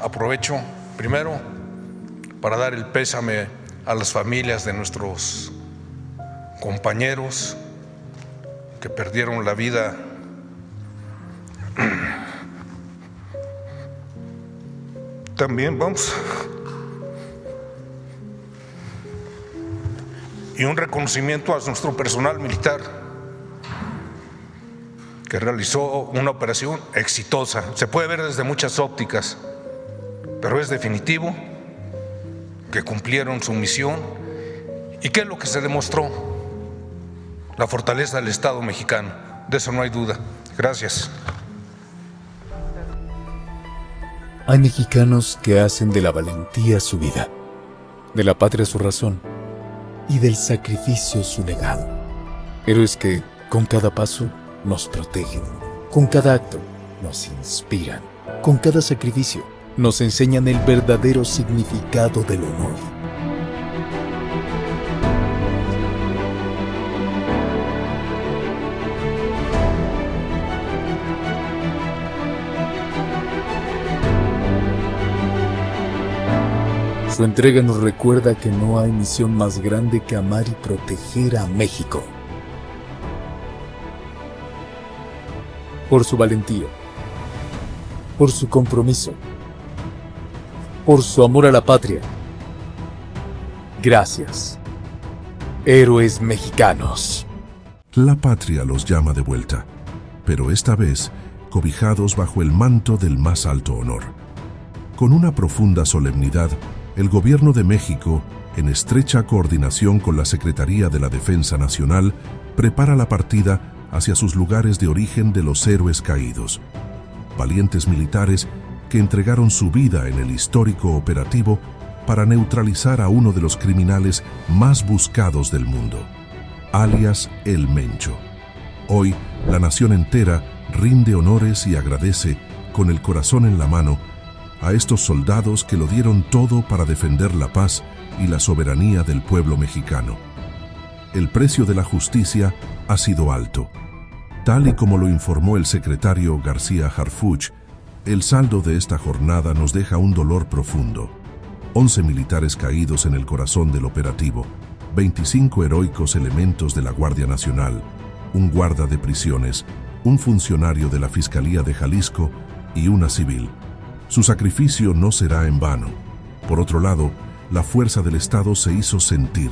Aprovecho primero para dar el pésame a las familias de nuestros compañeros que perdieron la vida también, y un reconocimiento a nuestro personal militar que realizó una operación exitosa. Se puede ver desde muchas ópticas, pero es definitivo que cumplieron su misión. ¿Y qué es lo que se demostró? La fortaleza del Estado mexicano, de eso no hay duda. Gracias. Hay mexicanos que hacen de la valentía su vida, de la patria su razón y del sacrificio su legado. Héroes que, con cada paso, nos protegen, con cada acto, nos inspiran, con cada sacrificio, nos enseñan el verdadero significado del honor. Su entrega nos recuerda que no hay misión más grande que amar y proteger a México. Por su valentía, por su compromiso, por su amor a la patria. Gracias, héroes mexicanos. La patria los llama de vuelta, pero esta vez cobijados bajo el manto del más alto honor. Con una profunda solemnidad, el Gobierno de México, en estrecha coordinación con la Secretaría de la Defensa Nacional, prepara la partida hacia sus lugares de origen de los héroes caídos. Valientes militares que entregaron su vida en el histórico operativo para neutralizar a uno de los criminales más buscados del mundo, alias El Mencho. Hoy, la nación entera rinde honores y agradece, con el corazón en la mano, a estos soldados que lo dieron todo para defender la paz y la soberanía del pueblo mexicano. El precio de la justicia ha sido alto. Tal y como lo informó el secretario García Harfuch, el saldo de esta jornada nos deja un dolor profundo. 11 militares caídos en el corazón del operativo, 25 heroicos elementos de la Guardia Nacional, un guarda de prisiones, un funcionario de la Fiscalía de Jalisco y una civil. Su sacrificio no será en vano. Por otro lado, la fuerza del Estado se hizo sentir.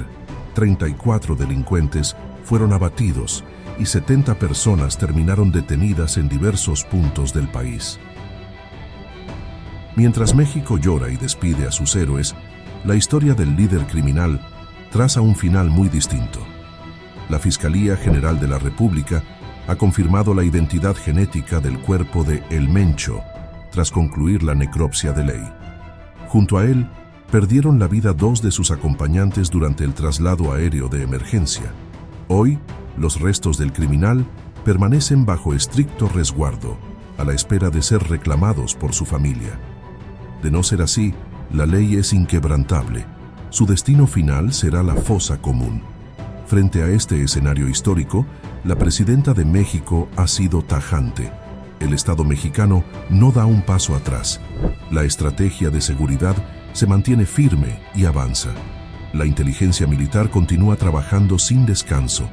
34 delincuentes fueron abatidos y 70 personas terminaron detenidas en diversos puntos del país. Mientras México llora y despide a sus héroes, la historia del líder criminal traza un final muy distinto. La Fiscalía General de la República ha confirmado la identidad genética del cuerpo de El Mencho, tras concluir la necropsia de ley. Junto a él, perdieron la vida 2 de sus acompañantes durante el traslado aéreo de emergencia. Hoy, los restos del criminal permanecen bajo estricto resguardo, a la espera de ser reclamados por su familia. De no ser así, la ley es inquebrantable. Su destino final será la fosa común. Frente a este escenario histórico, la presidenta de México ha sido tajante. El Estado mexicano no da un paso atrás. La estrategia de seguridad se mantiene firme y avanza. La inteligencia militar continúa trabajando sin descanso,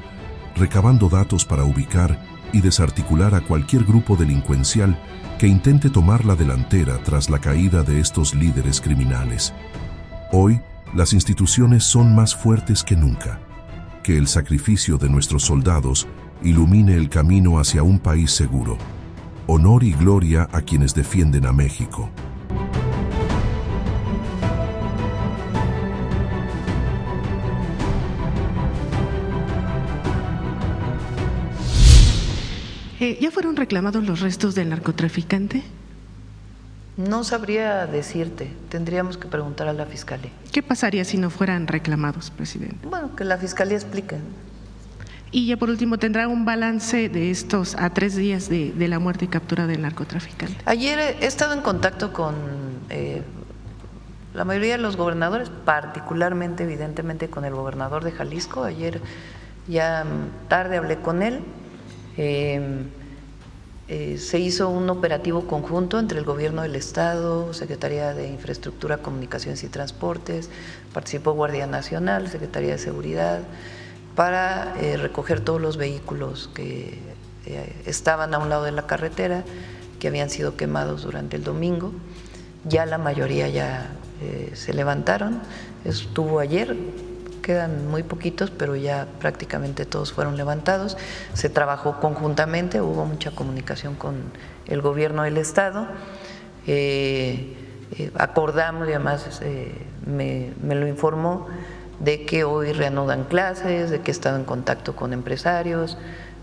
recabando datos para ubicar y desarticular a cualquier grupo delincuencial que intente tomar la delantera tras la caída de estos líderes criminales. Hoy, las instituciones son más fuertes que nunca. Que el sacrificio de nuestros soldados ilumine el camino hacia un país seguro. Honor y gloria a quienes defienden a México. ¿Ya fueron reclamados los restos del narcotraficante? No sabría decirte, tendríamos que preguntar a la Fiscalía. ¿Qué pasaría si no fueran reclamados, presidente? Bueno, que la Fiscalía explique. Y ya por último, ¿tendrá un balance de estos a 3 días de la muerte y captura del narcotraficante? Ayer he estado en contacto con la mayoría de los gobernadores, particularmente, evidentemente, con el gobernador de Jalisco. Ayer ya tarde hablé con él. Se hizo un operativo conjunto entre el Gobierno del Estado, Secretaría de Infraestructura, Comunicaciones y Transportes, participó Guardia Nacional, Secretaría de Seguridad, para recoger todos los vehículos que estaban a un lado de la carretera, que habían sido quemados durante el domingo. Ya la mayoría ya se levantaron, estuvo ayer. Quedan muy poquitos, pero ya prácticamente todos fueron levantados. Se trabajó conjuntamente, hubo mucha comunicación con el Gobierno del Estado. Acordamos, y además me lo informó, de que hoy reanudan clases, de que he estado en contacto con empresarios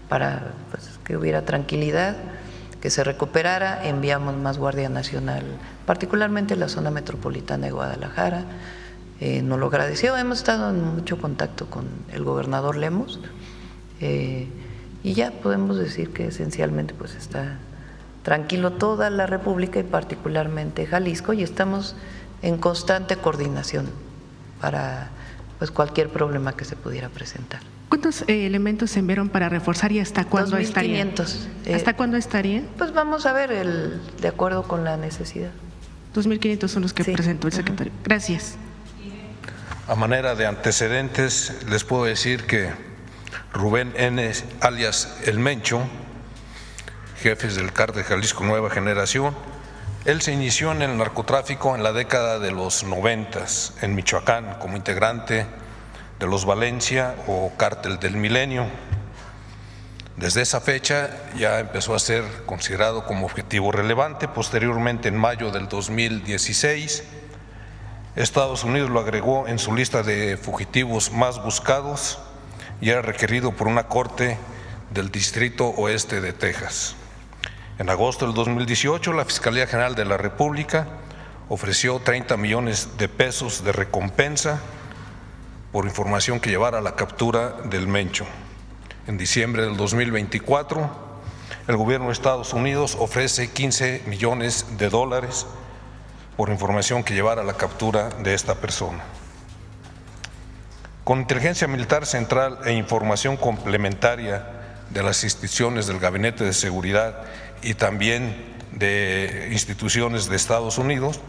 para que hubiera tranquilidad, que se recuperara. Enviamos más Guardia Nacional, particularmente en la zona metropolitana de Guadalajara. Nos lo agradeció, hemos estado en mucho contacto con el gobernador Lemos y ya podemos decir que esencialmente pues está tranquilo toda la República y particularmente Jalisco, y estamos en constante coordinación para pues cualquier problema que se pudiera presentar. ¿Cuántos elementos se enviaron para reforzar y hasta cuándo estarían? 2.500. ¿Hasta cuándo estarían? Pues vamos a ver de acuerdo con la necesidad. 2.500 son los que Sí. presentó el secretario. Gracias. A manera de antecedentes, les puedo decir que Rubén N., alias El Mencho, jefe del Cártel de Jalisco Nueva Generación, él se inició en el narcotráfico en la década de los 90 en Michoacán como integrante de los Valencia o Cártel del Milenio. Desde esa fecha ya empezó a ser considerado como objetivo relevante. Posteriormente, en mayo del 2016, Estados Unidos lo agregó en su lista de fugitivos más buscados y era requerido por una corte del Distrito Oeste de Texas. En agosto del 2018, la Fiscalía General de la República ofreció 30 millones de pesos de recompensa por información que llevara a la captura del Mencho. En diciembre del 2024, el gobierno de Estados Unidos ofrece 15 millones de dólares por información que llevara a la captura de esta persona. Con inteligencia militar central e información complementaria de las instituciones del Gabinete de Seguridad y también de instituciones de Estados Unidos,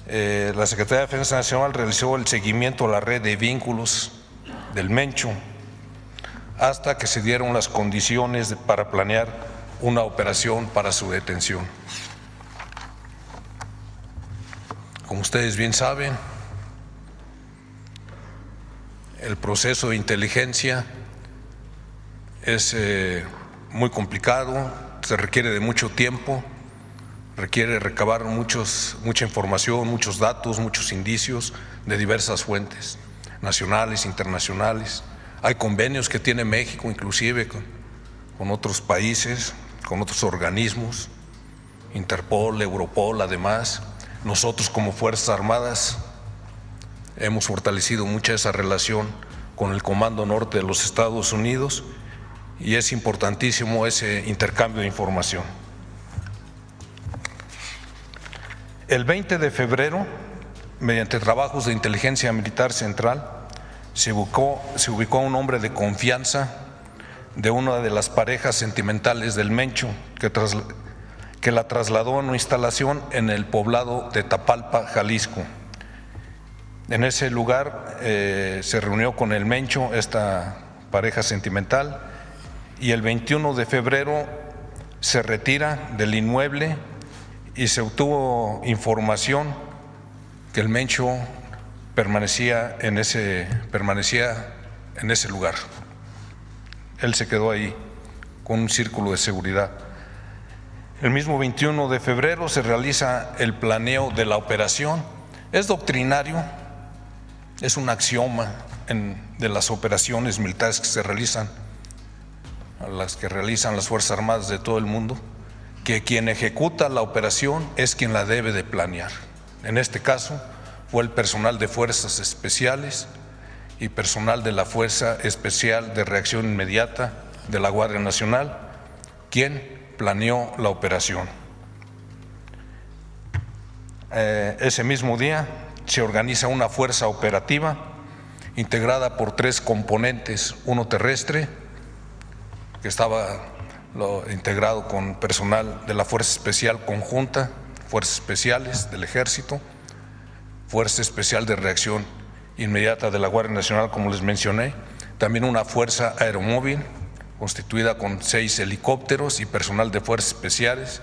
la Secretaría de Defensa Nacional realizó el seguimiento a la red de vínculos del Mencho hasta que se dieron las condiciones para planear una operación para su detención. Como ustedes bien saben, el proceso de inteligencia es muy complicado, se requiere de mucho tiempo, requiere recabar mucha información, muchos datos, muchos indicios de diversas fuentes, nacionales, internacionales. Hay convenios que tiene México inclusive con otros países, con otros organismos, Interpol, Europol, además. Nosotros como Fuerzas Armadas hemos fortalecido mucho esa relación con el Comando Norte de los Estados Unidos y es importantísimo ese intercambio de información. El 20 de febrero, mediante trabajos de inteligencia militar central, se ubicó a un hombre de confianza de una de las parejas sentimentales del Mencho que la trasladó a una instalación en el poblado de Tapalpa, Jalisco. En ese lugar se reunió con el Mencho, esta pareja sentimental, y el 21 de febrero se retira del inmueble y se obtuvo información que el Mencho permanecía en ese lugar. Él se quedó ahí con un círculo de seguridad. El mismo 21 de febrero se realiza el planeo de la operación. Es doctrinario, es un axioma de las operaciones militares que se realizan, las que realizan las Fuerzas Armadas de todo el mundo, que quien ejecuta la operación es quien la debe de planear. En este caso fue el personal de Fuerzas Especiales y personal de la Fuerza Especial de Reacción Inmediata de la Guardia Nacional quien planeó la operación. Ese mismo día se organiza una fuerza operativa integrada por 3 componentes, uno terrestre, que estaba integrado con personal de la Fuerza Especial Conjunta, Fuerzas Especiales del Ejército, Fuerza Especial de Reacción Inmediata de la Guardia Nacional, como les mencioné, también una fuerza aeromóvil constituida con 6 helicópteros y personal de Fuerzas Especiales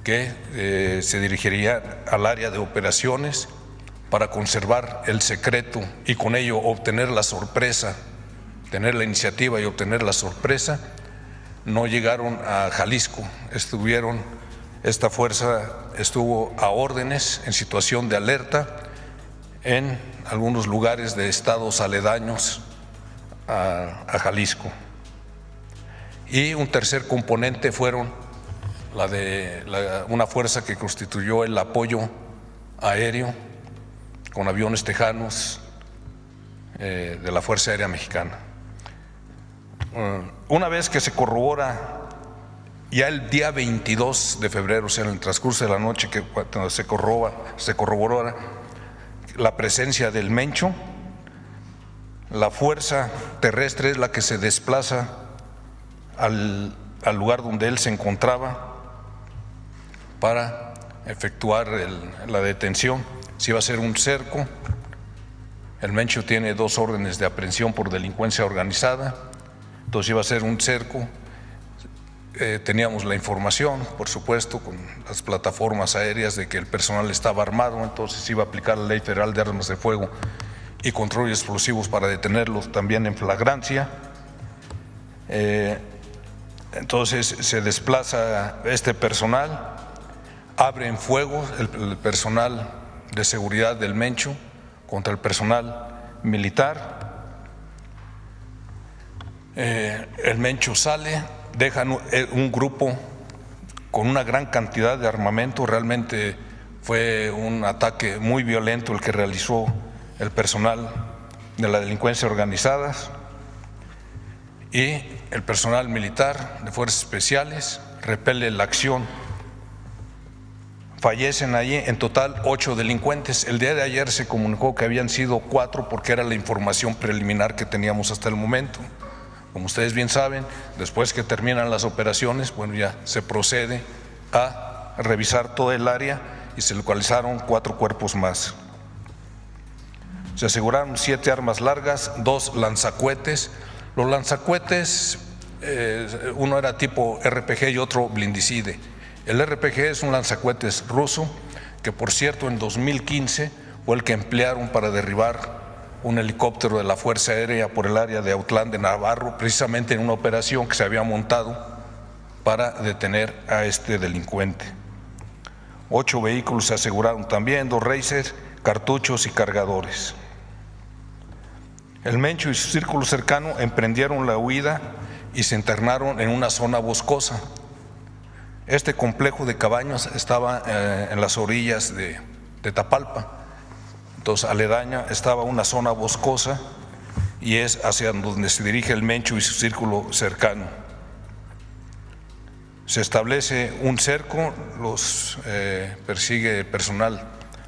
que se dirigiría al área de operaciones para conservar el secreto y con ello obtener la sorpresa, tener la iniciativa y obtener la sorpresa. No llegaron a Jalisco, esta fuerza estuvo a órdenes en situación de alerta en algunos lugares de estados aledaños a Jalisco. Y un tercer componente fueron una fuerza que constituyó el apoyo aéreo con aviones tejanos de la Fuerza Aérea Mexicana. Una vez que se corrobora, ya el día 22 de febrero, o sea, en el transcurso de la noche, que cuando se corroboró la presencia del Mencho, la fuerza terrestre es la que se desplaza al lugar donde él se encontraba para efectuar la detención. Si iba a ser un cerco, el Mencho tiene 2 órdenes de aprehensión por delincuencia organizada, entonces iba a ser un cerco. Teníamos la información, por supuesto, con las plataformas aéreas de que el personal estaba armado, entonces iba a aplicar la Ley Federal de Armas de Fuego y Control de Explosivos para detenerlos también en flagrancia. Entonces se desplaza este personal, abre en fuego el personal de seguridad del Mencho contra el personal militar. El Mencho sale, dejan un grupo con una gran cantidad de armamento. Realmente fue un ataque muy violento el que realizó el personal de la delincuencia organizada y el personal militar de Fuerzas Especiales repele la acción. Fallecen allí en total 8 delincuentes. El día de ayer se comunicó que habían sido 4 porque era la información preliminar que teníamos hasta el momento. Como ustedes bien saben, después que terminan las operaciones, bueno, ya se procede a revisar todo el área y se localizaron 4 cuerpos más. Se aseguraron 7 armas largas, 2 lanzacohetes. Los lanzacohetes, uno era tipo RPG y otro blindicide. El RPG es un lanzacohetes ruso que, por cierto, en 2015 fue el que emplearon para derribar un helicóptero de la Fuerza Aérea por el área de Autlán de Navarro, precisamente en una operación que se había montado para detener a este delincuente. 8 vehículos se aseguraron también, 2 racers, cartuchos y cargadores. El Mencho y su círculo cercano emprendieron la huida y se internaron en una zona boscosa. Este complejo de cabañas estaba en las orillas de Tapalpa. Entonces, aledaña estaba una zona boscosa y es hacia donde se dirige el Mencho y su círculo cercano. Se establece un cerco, los persigue el personal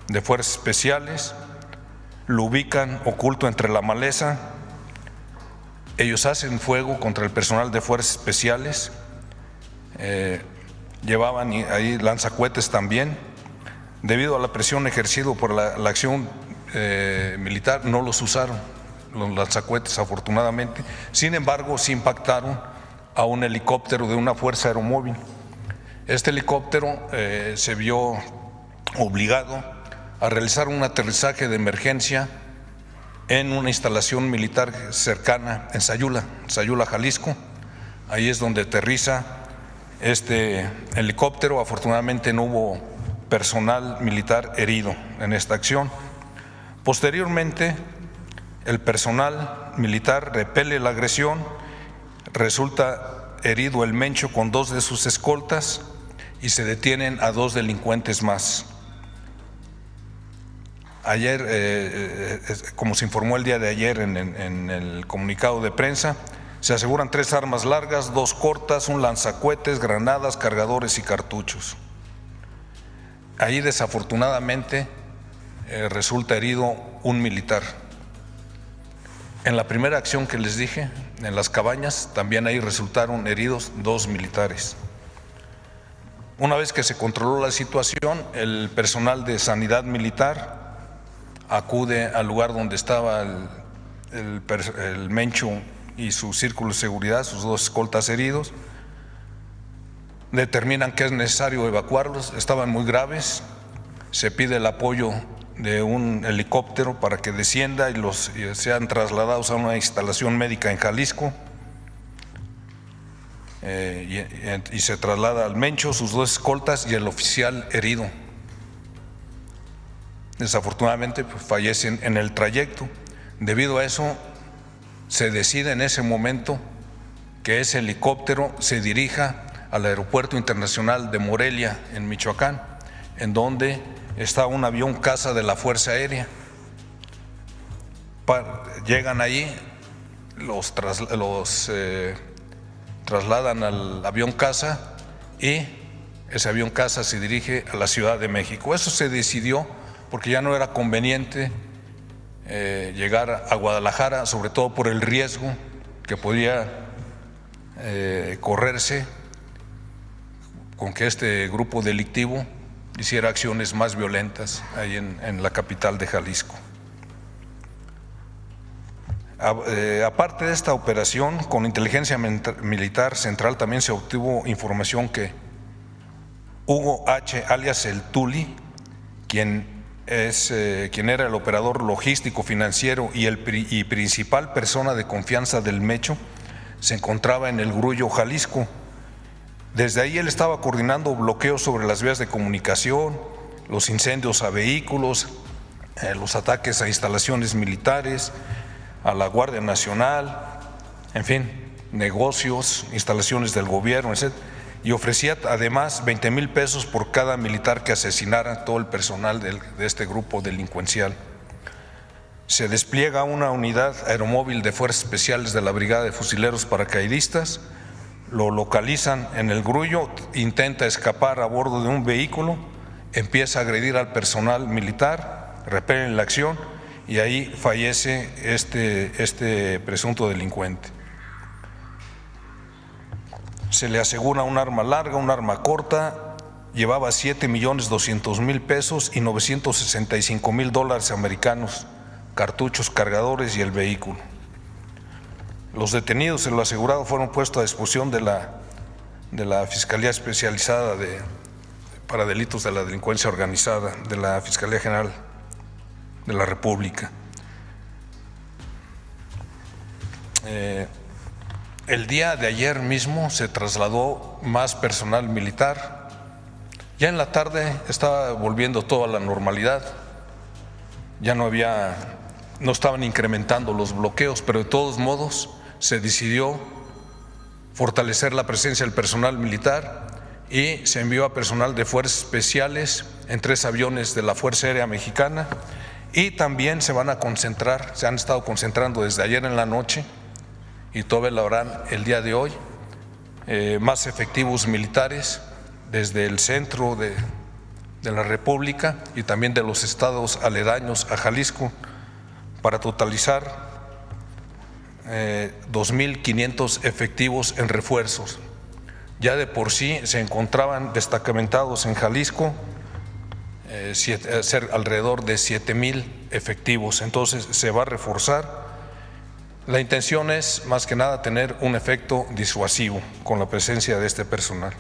de Fuerzas Especiales, lo ubican oculto entre la maleza. Ellos hacen fuego contra el personal de Fuerzas Especiales, llevaban ahí lanzacohetes también. Debido a la presión ejercida por la acción militar, no los usaron los lanzacohetes, afortunadamente. Sin embargo, sí impactaron a un helicóptero de una fuerza aeromóvil. Este helicóptero se vio obligado a realizar un aterrizaje de emergencia en una instalación militar cercana en Sayula, Jalisco. Ahí es donde aterriza este helicóptero. Afortunadamente no hubo personal militar herido en esta acción. Posteriormente, el personal militar repele la agresión, resulta herido el Mencho con 2 de sus escoltas y se detienen a 2 delincuentes más. Ayer, como se informó el día de ayer en el comunicado de prensa, se aseguran 3 armas largas, 2 cortas, un lanzacohetes, granadas, cargadores y cartuchos. Ahí desafortunadamente resulta herido un militar. En la primera acción que les dije, en las cabañas, también ahí resultaron heridos 2 militares. Una vez que se controló la situación, el personal de sanidad militar acude al lugar donde estaba el Mencho y su círculo de seguridad, sus 2 escoltas heridos. Determinan que es necesario evacuarlos, estaban muy graves. Se pide el apoyo de un helicóptero para que descienda y sean trasladados a una instalación médica en Jalisco. Y se traslada al Mencho, sus 2 escoltas y el oficial herido. Desafortunadamente pues, fallecen en el trayecto. Debido a eso, se decide en ese momento que ese helicóptero se dirija al Aeropuerto Internacional de Morelia, en Michoacán, en donde está un avión caza de la Fuerza Aérea. Llegan allí, los trasladan al avión caza y ese avión caza se dirige a la Ciudad de México. Eso se decidió porque ya no era conveniente llegar a Guadalajara, sobre todo por el riesgo que podía correrse con que este grupo delictivo hiciera acciones más violentas ahí en la capital de Jalisco. Aparte de esta operación, con inteligencia militar central también se obtuvo información que Hugo H., alias el Tuli, quien era el operador logístico financiero y principal persona de confianza del Mecho, se encontraba en el Grullo, Jalisco. Desde ahí él estaba coordinando bloqueos sobre las vías de comunicación, los incendios a vehículos, los ataques a instalaciones militares, a la Guardia Nacional, en fin, negocios, instalaciones del gobierno, etc. Y ofrecía además 20,000 pesos por cada militar que asesinara, todo el personal de este grupo delincuencial. Se despliega una unidad aeromóvil de Fuerzas Especiales de la Brigada de Fusileros Paracaidistas, lo localizan en el Grullo, intenta escapar a bordo de un vehículo, empieza a agredir al personal militar, repelen la acción y ahí fallece este presunto delincuente. Se le asegura un arma larga, un arma corta, llevaba $7,200,000 pesos y $965,000 americanos, cartuchos, cargadores y el vehículo. Los detenidos en lo asegurado fueron puestos a disposición de la Fiscalía Especializada para Delitos de la Delincuencia Organizada, de la Fiscalía General de la República. El día de ayer mismo se trasladó más personal militar. Ya en la tarde estaba volviendo todo a la normalidad. Ya no estaban incrementando los bloqueos, pero de todos modos se decidió fortalecer la presencia del personal militar y se envió a personal de fuerzas especiales en 3 aviones de la Fuerza Aérea Mexicana y también se han estado concentrando desde ayer en la noche y todavía lo harán el día de hoy, más efectivos militares desde el centro de la República y también de los estados aledaños a Jalisco para totalizar 2,500 efectivos en refuerzos. Ya de por sí se encontraban destacamentados en Jalisco alrededor de 7,000 efectivos, entonces se va a reforzar. La intención es más que nada tener un efecto disuasivo con la presencia de este personal.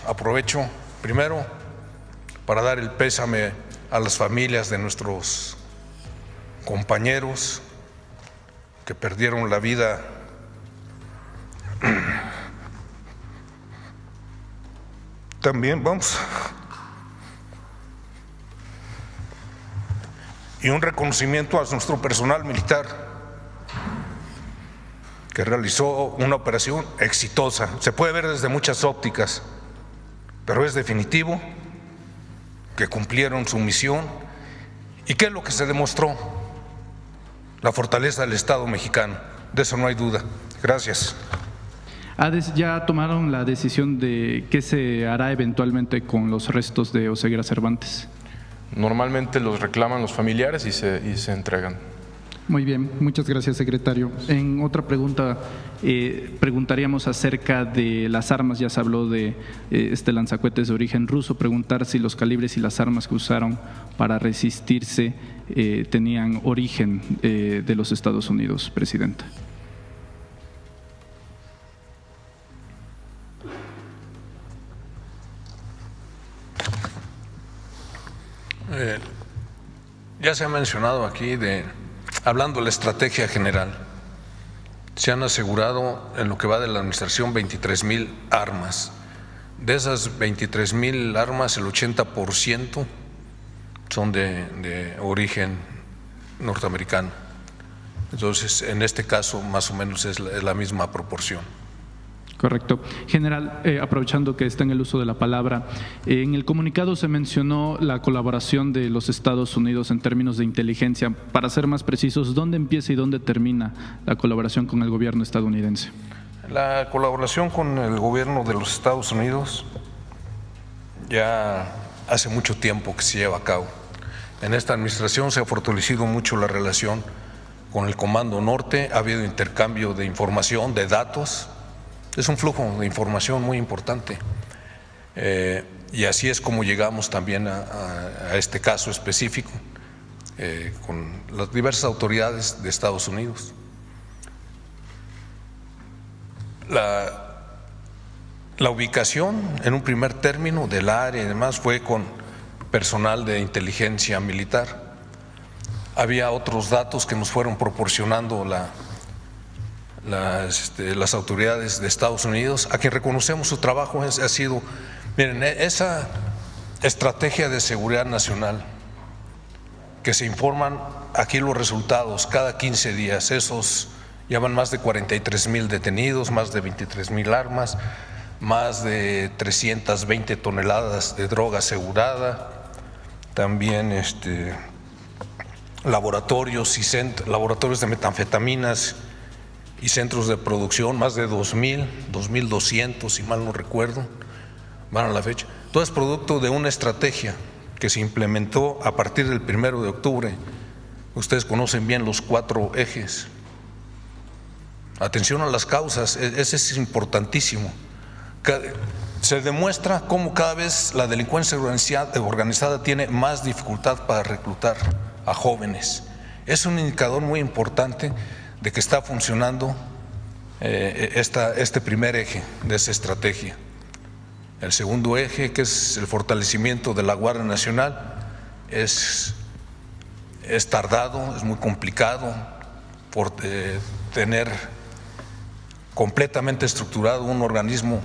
Aprovecho primero para dar el pésame a las familias de nuestros compañeros que perdieron la vida también y un reconocimiento a nuestro personal militar que realizó una operación exitosa. Se puede ver desde muchas ópticas, pero es definitivo que cumplieron su misión. ¿Y qué es lo que se demostró? La fortaleza del Estado mexicano, de eso no hay duda. Gracias. ¿Ya tomaron la decisión de qué se hará eventualmente con los restos de Oseguera Cervantes? Normalmente los reclaman los familiares y se entregan. Muy bien, muchas gracias, secretario. En otra pregunta, preguntaríamos acerca de las armas. Ya se habló de este lanzacohetes de origen ruso. Preguntar si los calibres y las armas que usaron para resistirse tenían origen de los Estados Unidos, Presidenta. Ya se ha mencionado aquí, hablando de la estrategia general, se han asegurado en lo que va de la administración 23,000 armas. De esas 23,000 armas, el 80% son de origen norteamericano. Entonces, en este caso, más o menos es la misma proporción. Correcto. General, aprovechando que está en el uso de la palabra, en el comunicado se mencionó la colaboración de los Estados Unidos en términos de inteligencia. Para ser más precisos, ¿dónde empieza y dónde termina la colaboración con el gobierno estadounidense? La colaboración con el gobierno de los Estados Unidos ya hace mucho tiempo que se lleva a cabo. En esta administración se ha fortalecido mucho la relación con el Comando Norte, ha habido intercambio de información, de datos. Es un flujo de información muy importante y así es como llegamos también a este caso específico con las diversas autoridades de Estados Unidos. La ubicación en un primer término del área y demás fue con personal de inteligencia militar. Había otros datos que nos fueron proporcionando las autoridades de Estados Unidos, a quien reconocemos su trabajo. Ha sido, miren, esa estrategia de seguridad nacional, que se informan aquí los resultados cada 15 días, esos llevan más de 43,000 detenidos, más de 23,000 armas, más de 320 toneladas de droga asegurada, también laboratorios de metanfetaminas y centros de producción, más de 2,200, si mal no recuerdo, van a la fecha. Todo es producto de una estrategia que se implementó a partir del 1 de octubre. Ustedes conocen bien los 4 ejes. Atención a las causas, ese es importantísimo. Se demuestra cómo cada vez la delincuencia organizada tiene más dificultad para reclutar a jóvenes. Es un indicador muy importante de que está funcionando este primer eje de esa estrategia. El segundo eje, que es el fortalecimiento de la Guardia Nacional, es tardado, es muy complicado por tener completamente estructurado un organismo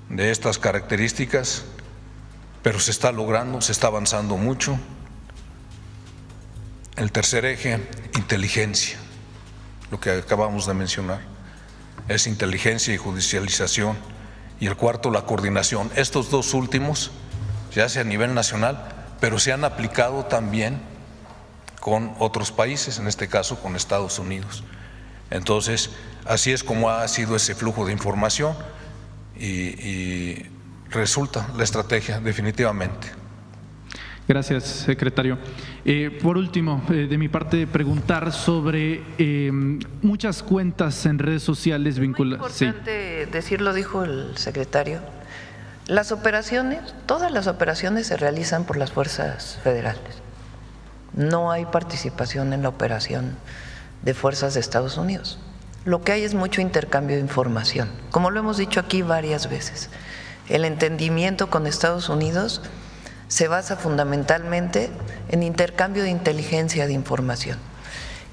de estas características, pero se está logrando, se está avanzando mucho. El tercer eje, inteligencia. Lo que acabamos de mencionar, es inteligencia y judicialización. Y el cuarto, la coordinación. Estos dos últimos se hace a nivel nacional, pero se han aplicado también con otros países, en este caso con Estados Unidos. Entonces, así es como ha sido ese flujo de información y resulta la estrategia definitivamente. Gracias, secretario. Por último, de mi parte, preguntar sobre muchas cuentas en redes sociales vinculadas. Es muy importante decirlo, dijo el secretario. Las operaciones, todas las operaciones se realizan por las fuerzas federales. No hay participación en la operación de fuerzas de Estados Unidos. Lo que hay es mucho intercambio de información. Como lo hemos dicho aquí varias veces, el entendimiento con Estados Unidos se basa fundamentalmente en intercambio de inteligencia de información.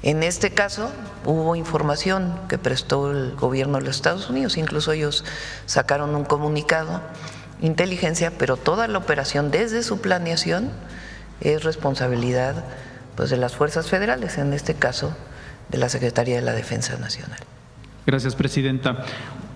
En este caso hubo información que prestó el gobierno de los Estados Unidos, incluso ellos sacaron un comunicado, inteligencia, pero toda la operación desde su planeación es responsabilidad pues, de las fuerzas federales, en este caso de la Secretaría de la Defensa Nacional. Gracias, presidenta.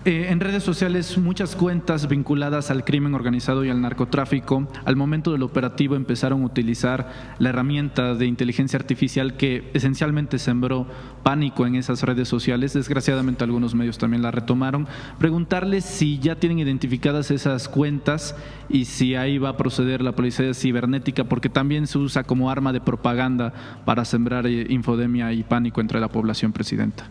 En redes sociales, muchas cuentas vinculadas al crimen organizado y al narcotráfico, al momento del operativo empezaron a utilizar la herramienta de inteligencia artificial que esencialmente sembró pánico en esas redes sociales. Desgraciadamente, algunos medios también la retomaron. Preguntarles si ya tienen identificadas esas cuentas y si ahí va a proceder la policía cibernética, porque también se usa como arma de propaganda para sembrar infodemia y pánico entre la población, Presidenta.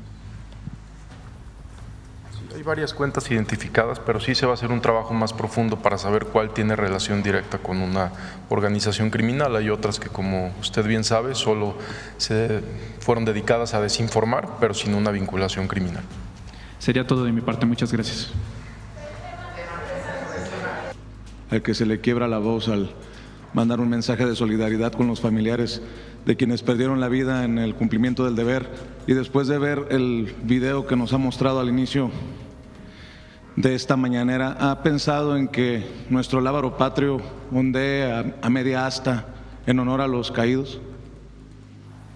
Hay varias cuentas identificadas, pero sí se va a hacer un trabajo más profundo para saber cuál tiene relación directa con una organización criminal. Hay otras que, como usted bien sabe, solo se fueron dedicadas a desinformar, pero sin una vinculación criminal. Sería todo de mi parte. Muchas gracias. Al que se le quiebra la voz al mandar un mensaje de solidaridad con los familiares de quienes perdieron la vida en el cumplimiento del deber, y después de ver el video que nos ha mostrado al inicio de esta mañanera, ¿ha pensado en que nuestro lábaro patrio ondee a media asta en honor a los caídos?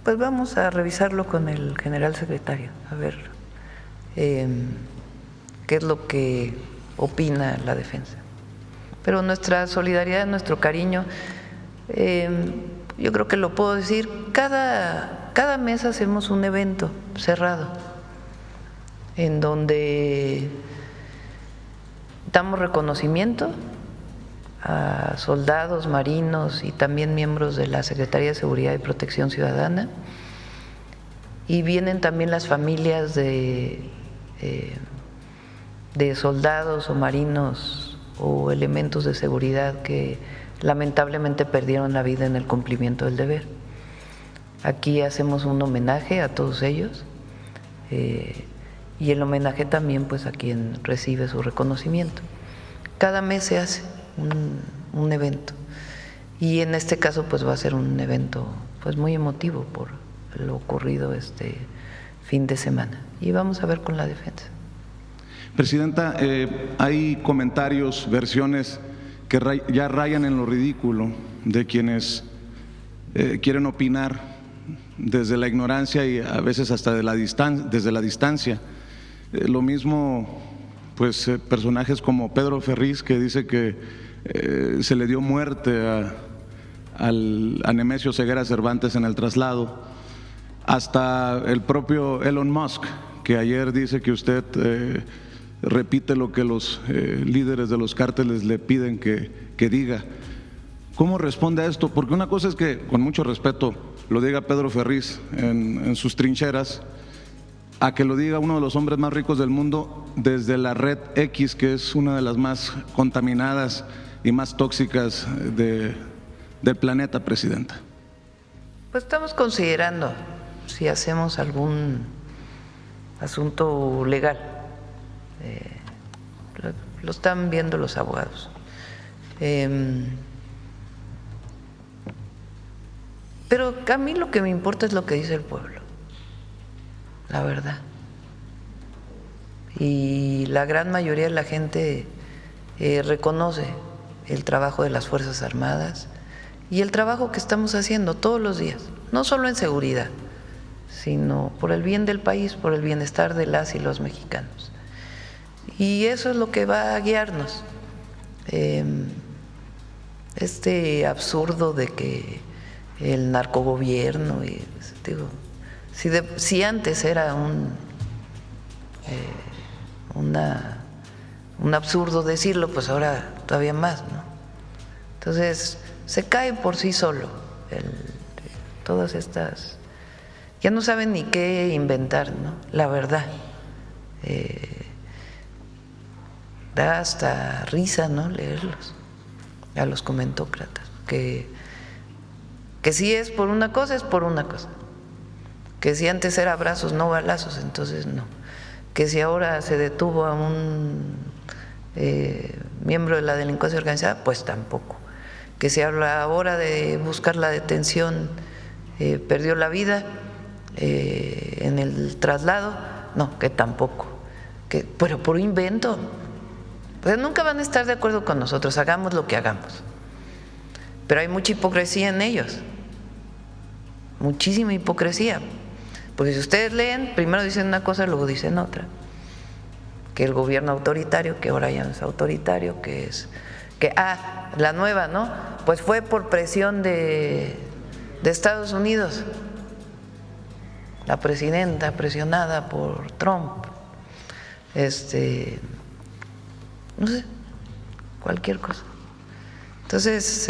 Pues vamos a revisarlo con el general secretario, a ver qué es lo que opina la defensa. Pero nuestra solidaridad, nuestro cariño, yo creo que lo puedo decir, cada mes hacemos un evento cerrado en donde damos reconocimiento a soldados, marinos y también miembros de la Secretaría de Seguridad y Protección Ciudadana, y vienen también las familias de soldados o marinos o elementos de seguridad que lamentablemente perdieron la vida en el cumplimiento del deber. Aquí hacemos un homenaje a todos ellos y el homenaje también pues a quien recibe su reconocimiento. Cada mes se hace un evento, y en este caso pues va a ser un evento pues muy emotivo por lo ocurrido este fin de semana, y vamos a ver con la defensa. Presidenta, hay comentarios, versiones que ya rayan en lo ridículo de quienes quieren opinar desde la ignorancia y a veces hasta desde la distancia. Lo mismo, pues, personajes como Pedro Ferriz, que dice que se le dio muerte a Nemesio Ceguera Cervantes en el traslado, hasta el propio Elon Musk, que ayer dice que usted repite lo que los líderes de los cárteles le piden que diga. ¿Cómo responde a esto? Porque una cosa es que, con mucho respeto, lo diga Pedro Ferriz en sus trincheras, a que lo diga uno de los hombres más ricos del mundo desde la red X, que es una de las más contaminadas y más tóxicas del planeta, Presidenta. Pues estamos considerando si hacemos algún asunto legal. Lo están viendo los abogados. Pero a mí lo que me importa es lo que dice el pueblo, la verdad. Y la gran mayoría de la gente reconoce el trabajo de las Fuerzas Armadas y el trabajo que estamos haciendo todos los días, no solo en seguridad, sino por el bien del país, por el bienestar de las y los mexicanos. Y eso es lo que va a guiarnos. Este absurdo de que el narcogobierno, y, digo, si antes era un absurdo decirlo, pues ahora todavía más, ¿no? Entonces se cae por sí solo todas estas, ya no saben ni qué inventar, ¿no? La verdad, da hasta risa, ¿no? Leerlos a los comentócratas, que si es por una cosa, es por una cosa, que si antes era abrazos, no balazos, entonces no, que si ahora se detuvo a un miembro de la delincuencia organizada, pues tampoco, que si a la hora de buscar la detención perdió la vida en el traslado, no, que tampoco, pero por invento. Pues nunca van a estar de acuerdo con nosotros, hagamos lo que hagamos, pero hay mucha hipocresía en ellos, muchísima hipocresía, porque si ustedes leen, primero dicen una cosa, luego dicen otra. que el gobierno autoritario, que ahora ya no es autoritario, la nueva, ¿no? Pues fue por presión de Estados Unidos, la presidenta presionada por Trump, no sé, cualquier cosa. Entonces,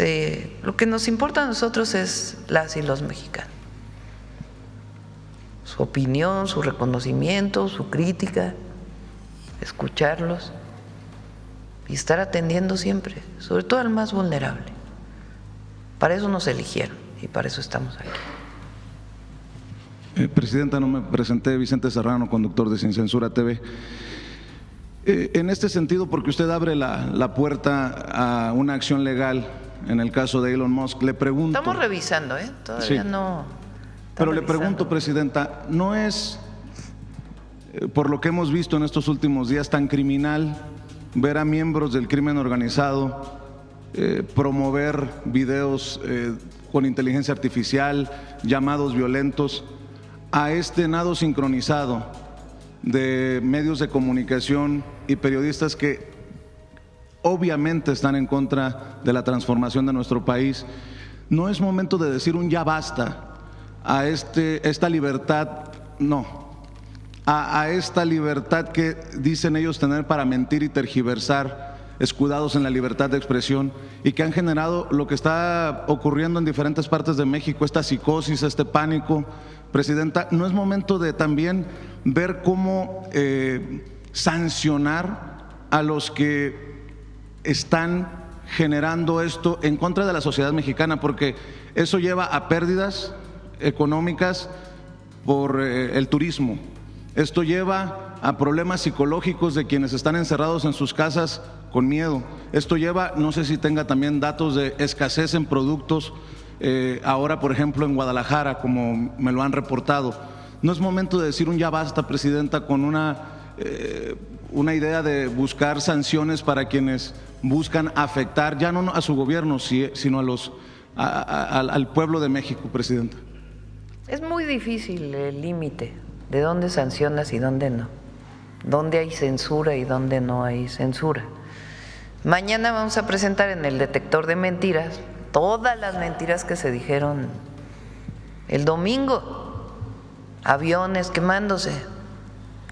lo que nos importa a nosotros es las y los mexicanos, su opinión, su reconocimiento, su crítica, escucharlos y estar atendiendo siempre, sobre todo al más vulnerable. Para eso nos eligieron y para eso estamos aquí. Presidenta, no me presenté. Vicente Serrano, conductor de Sin Censura TV. En este sentido, porque usted abre la puerta a una acción legal en el caso de Elon Musk, le pregunto… Estamos revisando, todavía sí. No… Pero le pregunto, Presidenta, ¿no es, por lo que hemos visto en estos últimos días, tan criminal ver a miembros del crimen organizado promover videos con inteligencia artificial, llamados violentos, a este nado sincronizado de medios de comunicación y periodistas que obviamente están en contra de la transformación de nuestro país? ¿No es momento de decir un ya basta a esta libertad, a esta libertad que dicen ellos tener para mentir y tergiversar, escudados en la libertad de expresión, y que han generado lo que está ocurriendo en diferentes partes de México, esta psicosis, este pánico? Presidenta, ¿no es momento de también ver cómo sancionar a los que están generando esto en contra de la sociedad mexicana? Porque eso lleva a pérdidas económicas por el turismo. Esto lleva a problemas psicológicos de quienes están encerrados en sus casas con miedo. Esto lleva, no sé si tenga también datos de escasez en productos, ahora por ejemplo en Guadalajara, como me lo han reportado. ¿No es momento de decir un ya basta, Presidenta, con una idea de buscar sanciones para quienes buscan afectar ya no a su gobierno, sino al pueblo de México, Presidenta? Es muy difícil el límite de dónde sancionas y dónde no, dónde hay censura y dónde no hay censura. Mañana vamos a presentar en el detector de mentiras todas las mentiras que se dijeron el domingo. Aviones quemándose.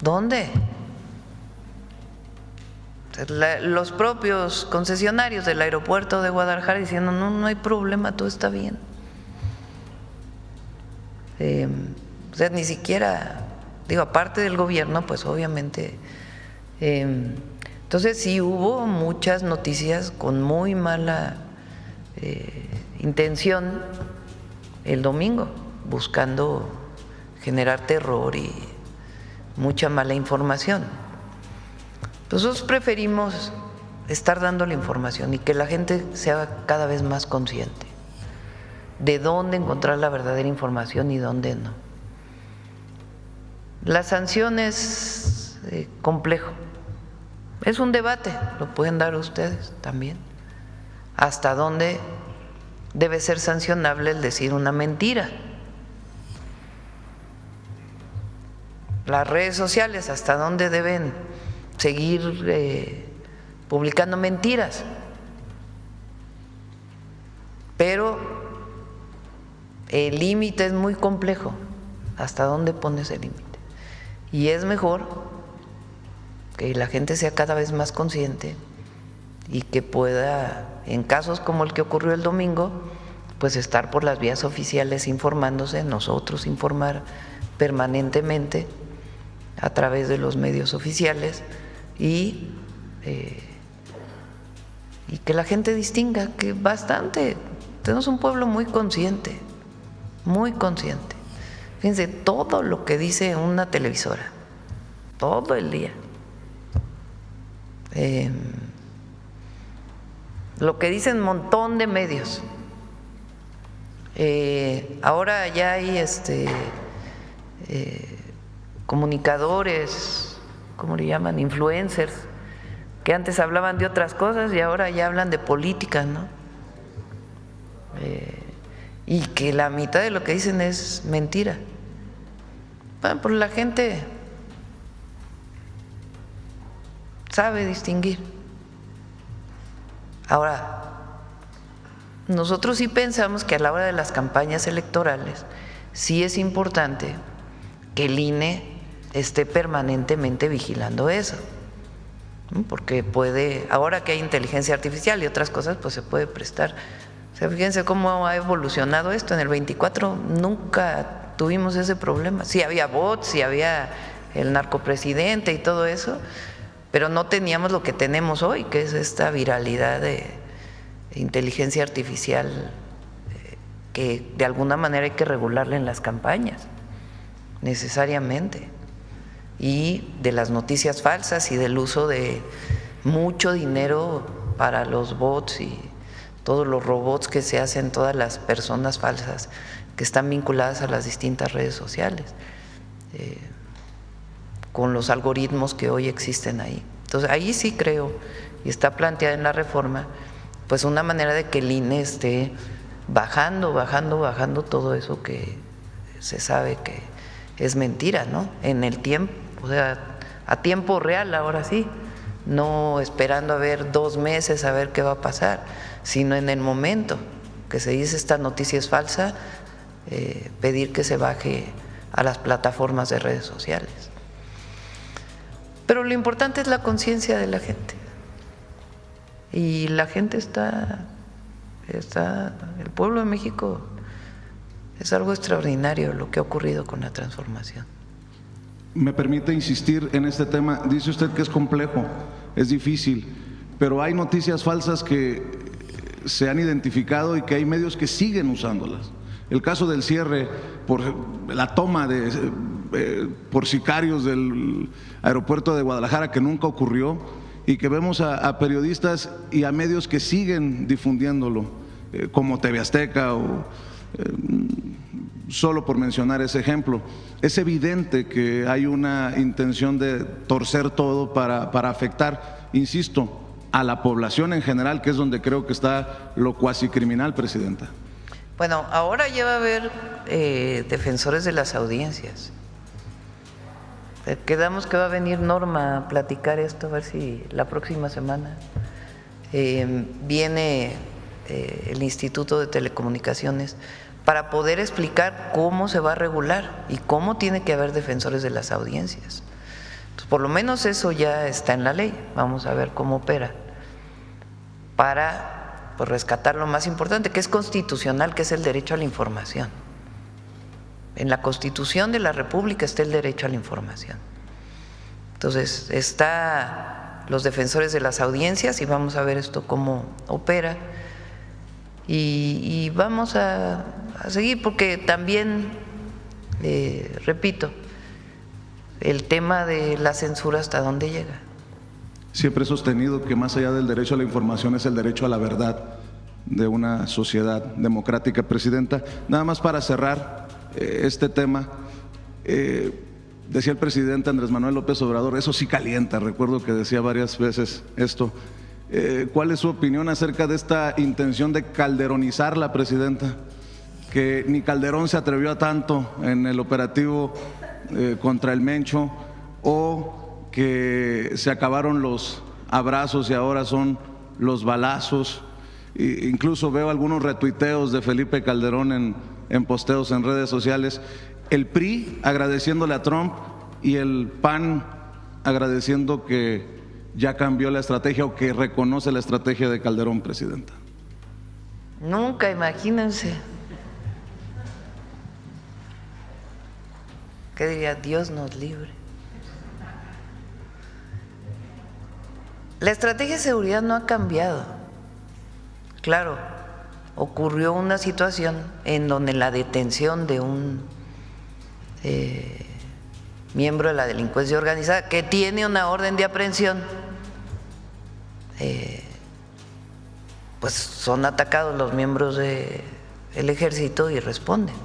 ¿Dónde? Los propios concesionarios del aeropuerto de Guadalajara diciendo no hay problema, todo está bien. O sea, ni siquiera, aparte del gobierno, pues obviamente. Entonces sí hubo muchas noticias con muy mala intención el domingo, buscando generar terror y mucha mala información. Nosotros preferimos estar dando la información y que la gente sea cada vez más consciente de dónde encontrar la verdadera información y dónde no. La sanción es complejo, es un debate, lo pueden dar ustedes también, hasta dónde debe ser sancionable el decir una mentira. Las redes sociales, hasta dónde deben seguir publicando mentiras, pero el límite es muy complejo. ¿Hasta dónde pones el límite? Y es mejor que la gente sea cada vez más consciente y que pueda, en casos como el que ocurrió el domingo, pues estar por las vías oficiales informándose, nosotros informar permanentemente a través de los medios oficiales y que la gente distinga que bastante, tenemos un pueblo muy consciente, muy consciente. Fíjense, todo lo que dice una televisora, todo el día, lo que dicen un montón de medios, ahora ya hay comunicadores, ¿cómo le llaman? Influencers, que antes hablaban de otras cosas y ahora ya hablan de política, ¿no? Y que la mitad de lo que dicen es mentira. Bueno, pues la gente sabe distinguir. Ahora, nosotros sí pensamos que a la hora de las campañas electorales sí es importante que el INE esté permanentemente vigilando eso, ¿no? Porque puede, ahora que hay inteligencia artificial y otras cosas, pues se puede prestar. O sea, fíjense cómo ha evolucionado esto. En el 24 nunca tuvimos ese problema. Sí había bots, sí había el narcopresidente y todo eso, pero no teníamos lo que tenemos hoy, que es esta viralidad de inteligencia artificial que de alguna manera hay que regularla en las campañas, necesariamente, y de las noticias falsas y del uso de mucho dinero para los bots y todos los robots que se hacen, todas las personas falsas que están vinculadas a las distintas redes sociales, con los algoritmos que hoy existen ahí. Entonces, ahí sí creo, y está planteada en la reforma, pues una manera de que el INE esté bajando todo eso que se sabe que es mentira, ¿no? En el tiempo, o sea, a tiempo real, ahora sí, no esperando a ver 2 meses a ver qué va a pasar, sino en el momento que se dice esta noticia es falsa, pedir que se baje a las plataformas de redes sociales. Pero lo importante es la conciencia de la gente. Y la gente está, el pueblo de México, es algo extraordinario lo que ha ocurrido con la transformación. Me permite insistir en este tema. Dice usted que es complejo, es difícil, pero hay noticias falsas que se han identificado y que hay medios que siguen usándolas. El caso del cierre por la toma por sicarios del aeropuerto de Guadalajara, que nunca ocurrió, y que vemos a periodistas y a medios que siguen difundiéndolo, como TV Azteca o solo por mencionar ese ejemplo. Es evidente que hay una intención de torcer todo para afectar, insisto, a la población en general, que es donde creo que está lo cuasi criminal, Presidenta. Bueno, ahora ya va a haber defensores de las audiencias. Quedamos que va a venir Norma a platicar esto, a ver si la próxima semana viene el Instituto de Telecomunicaciones para poder explicar cómo se va a regular y cómo tiene que haber defensores de las audiencias. Entonces, por lo menos eso ya está en la ley, vamos a ver cómo opera, para pues, rescatar lo más importante, que es constitucional, que es el derecho a la información. En la Constitución de la República está el derecho a la información. Entonces, está los defensores de las audiencias y vamos a ver esto cómo opera. Y vamos a seguir, porque también, repito, el tema de la censura hasta dónde llega. Siempre he sostenido que más allá del derecho a la información es el derecho a la verdad de una sociedad democrática, Presidenta. Nada más para cerrar este tema, decía el presidente Andrés Manuel López Obrador, eso sí calienta, recuerdo que decía varias veces esto. ¿Cuál es su opinión acerca de esta intención de calderonizar la Presidenta? Que ni Calderón se atrevió a tanto en el operativo contra el Mencho, o que se acabaron los abrazos y ahora son los balazos. Incluso veo algunos retuiteos de Felipe Calderón en posteos en redes sociales. El PRI agradeciéndole a Trump y el PAN agradeciendo que ya cambió la estrategia o que reconoce la estrategia de Calderón, Presidenta. Nunca, imagínense. ¿Qué diría? Dios nos libre. La estrategia de seguridad no ha cambiado. Claro, ocurrió una situación en donde la detención de un miembro de la delincuencia organizada que tiene una orden de aprehensión, pues son atacados los miembros del ejército y responden.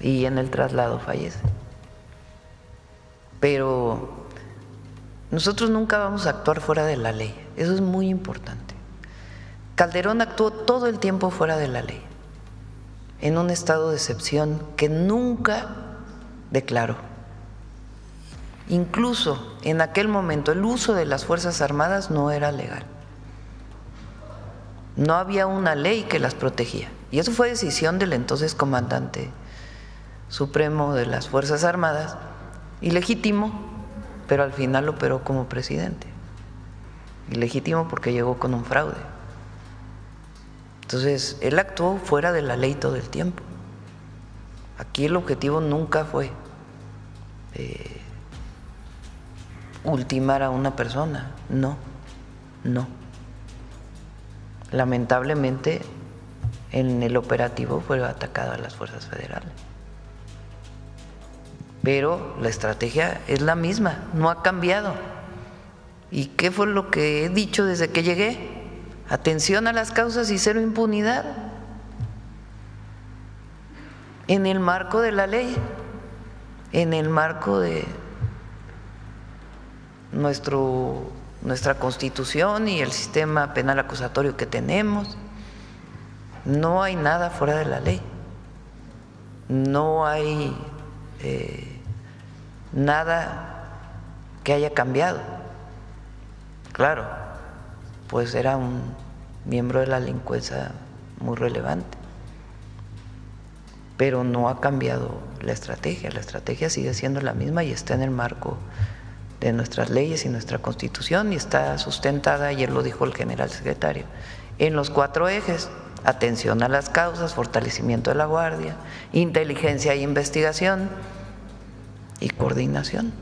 Y en el traslado fallecen. Pero nosotros nunca vamos a actuar fuera de la ley, eso es muy importante. Calderón actuó todo el tiempo fuera de la ley, en un estado de excepción que nunca declaró. Incluso en aquel momento el uso de las Fuerzas Armadas no era legal. No había una ley que las protegía. Y eso fue decisión del entonces comandante supremo de las Fuerzas Armadas, ilegítimo, pero al final operó como presidente. Ilegítimo porque llegó con un fraude. Entonces, él actuó fuera de la ley todo el tiempo. Aquí el objetivo nunca fue ultimar a una persona, no. Lamentablemente, en el operativo fue atacado a las fuerzas federales. Pero la estrategia es la misma, no ha cambiado. ¿Y qué fue lo que he dicho desde que llegué? Atención a las causas y cero impunidad. En el marco de la ley, en el marco de nuestra Constitución y el sistema penal acusatorio que tenemos. No hay nada fuera de la ley. No hay nada que haya cambiado. Claro, pues era un miembro de la delincuencia muy relevante, pero no ha cambiado la estrategia sigue siendo la misma y está en el marco de nuestras leyes y nuestra Constitución y está sustentada, ayer lo dijo el general secretario, en los 4 ejes: atención a las causas, fortalecimiento de la guardia, inteligencia e investigación y coordinación.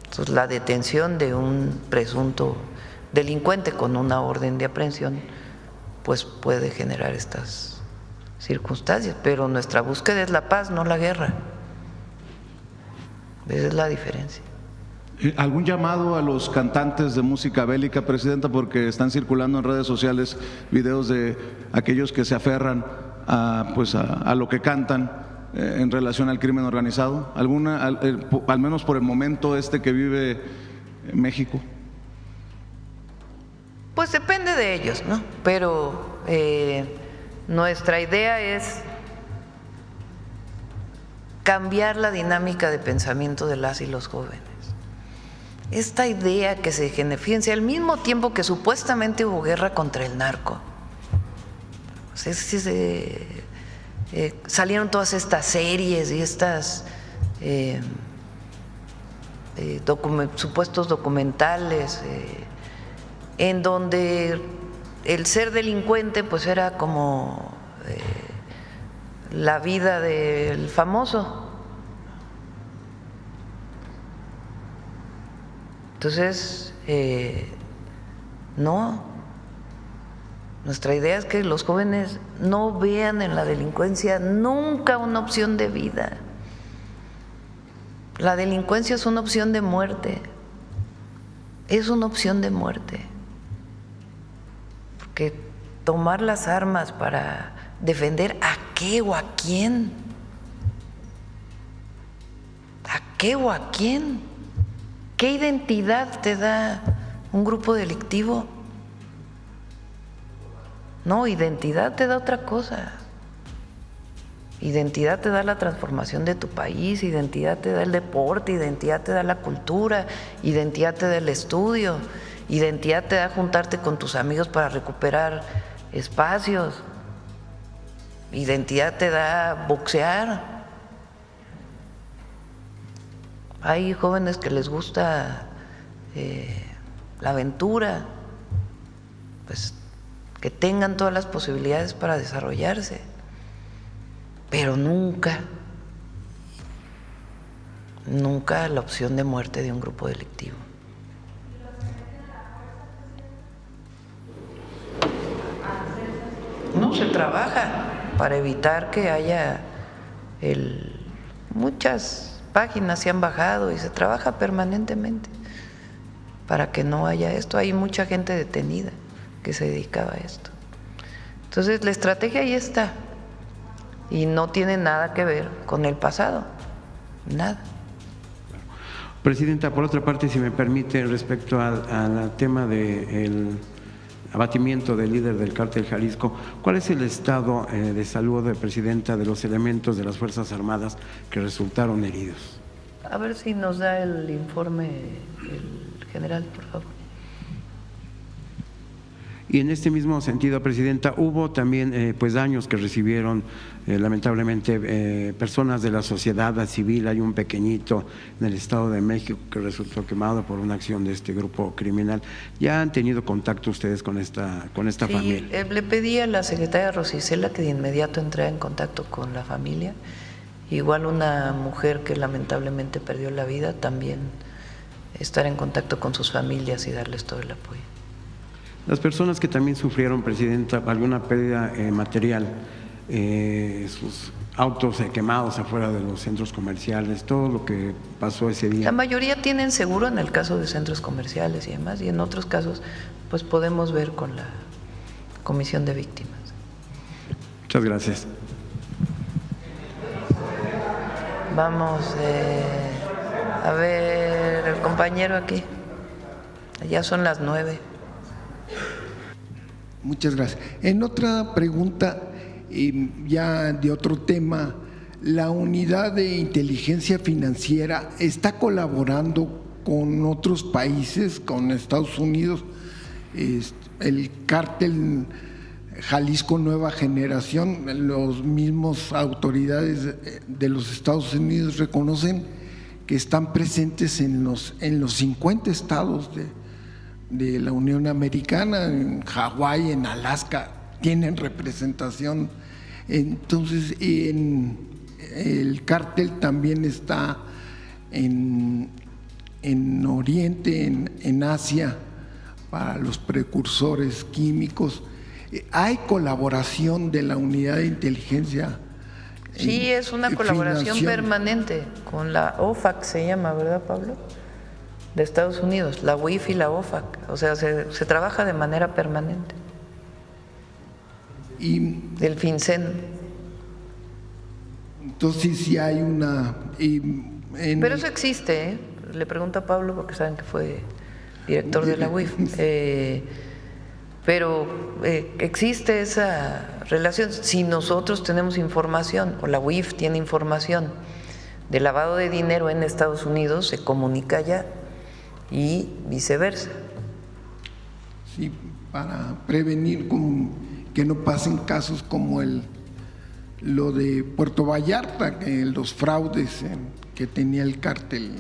Entonces, la detención de un presunto delincuente con una orden de aprehensión pues puede generar estas circunstancias, pero nuestra búsqueda es la paz, no la guerra. Esa es la diferencia. ¿Algún llamado a los cantantes de música bélica, Presidenta? Porque están circulando en redes sociales videos de aquellos que se aferran a lo que cantan en relación al crimen organizado. ¿Alguna, al menos por el momento que vive México? Pues depende de ellos, ¿no? Pero nuestra idea es cambiar la dinámica de pensamiento de las y los jóvenes. Esta idea que se genera, fíjense, al mismo tiempo que supuestamente hubo guerra contra el narco, salieron todas estas series y estas supuestos documentales en donde el ser delincuente pues era como la vida del famoso. Entonces, no, nuestra idea es que los jóvenes no vean en la delincuencia nunca una opción de vida. La delincuencia es una opción de muerte, es una opción de muerte. Porque tomar las armas para defender ¿a qué o a quién? ¿A qué o a quién? ¿Qué identidad te da un grupo delictivo? No, identidad te da otra cosa. Identidad te da la transformación de tu país, identidad te da el deporte, identidad te da la cultura, identidad te da el estudio, identidad te da juntarte con tus amigos para recuperar espacios, identidad te da boxear. Hay jóvenes que les gusta la aventura, pues que tengan todas las posibilidades para desarrollarse, pero nunca la opción de muerte de un grupo delictivo. No, se trabaja para evitar que haya muchas páginas se han bajado y se trabaja permanentemente para que no haya esto. Hay mucha gente detenida que se dedicaba a esto. Entonces, la estrategia ahí está y no tiene nada que ver con el pasado, nada. Presidenta, por otra parte, si me permite, respecto al tema del abatimiento del líder del cártel Jalisco, ¿cuál es el estado de salud, Presidenta, de los elementos de las Fuerzas Armadas que resultaron heridos? A ver si nos da el informe el general, por favor. Y en este mismo sentido, Presidenta, hubo también pues daños que recibieron lamentablemente personas de la sociedad civil. Hay un pequeñito en el Estado de México que resultó quemado por una acción de este grupo criminal. ¿Ya han tenido contacto ustedes con esta Sí, familia? le pedí a la secretaria Rosicela que de inmediato entrara en contacto con la familia. Igual una mujer que lamentablemente perdió la vida, también estar en contacto con sus familias y darles todo el apoyo. Las personas que también sufrieron, Presidenta, alguna pérdida material, sus autos quemados afuera de los centros comerciales, todo lo que pasó ese día. La mayoría tienen seguro en el caso de centros comerciales y demás, y en otros casos pues podemos ver con la Comisión de Víctimas. Muchas gracias. Vamos a ver el compañero aquí. Ya son las 9. Muchas gracias. En otra pregunta, ya de otro tema, la unidad de inteligencia financiera está colaborando con otros países, con Estados Unidos. El cártel Jalisco Nueva Generación, los mismos autoridades de los Estados Unidos reconocen que están presentes en los 50 estados de la Unión Americana, en Hawái, en Alaska, tienen representación. Entonces, el cártel también está en Oriente, en Asia, para los precursores químicos. ¿Hay colaboración de la unidad de inteligencia? Sí, es una colaboración permanente con la OFAC, se llama, ¿verdad, Pablo? De Estados Unidos, la UIF y la OFAC, o sea, se trabaja de manera permanente. Y del FinCEN. Entonces sí hay una… Pero eso existe, ¿eh? Le pregunto a Pablo porque saben que fue director de la UIF. Pero existe esa relación. Si nosotros tenemos información, o la UIF tiene información de lavado de dinero en Estados Unidos, se comunica ya, y viceversa. Sí, para prevenir que no pasen casos como lo de Puerto Vallarta, que los fraudes que tenía el cártel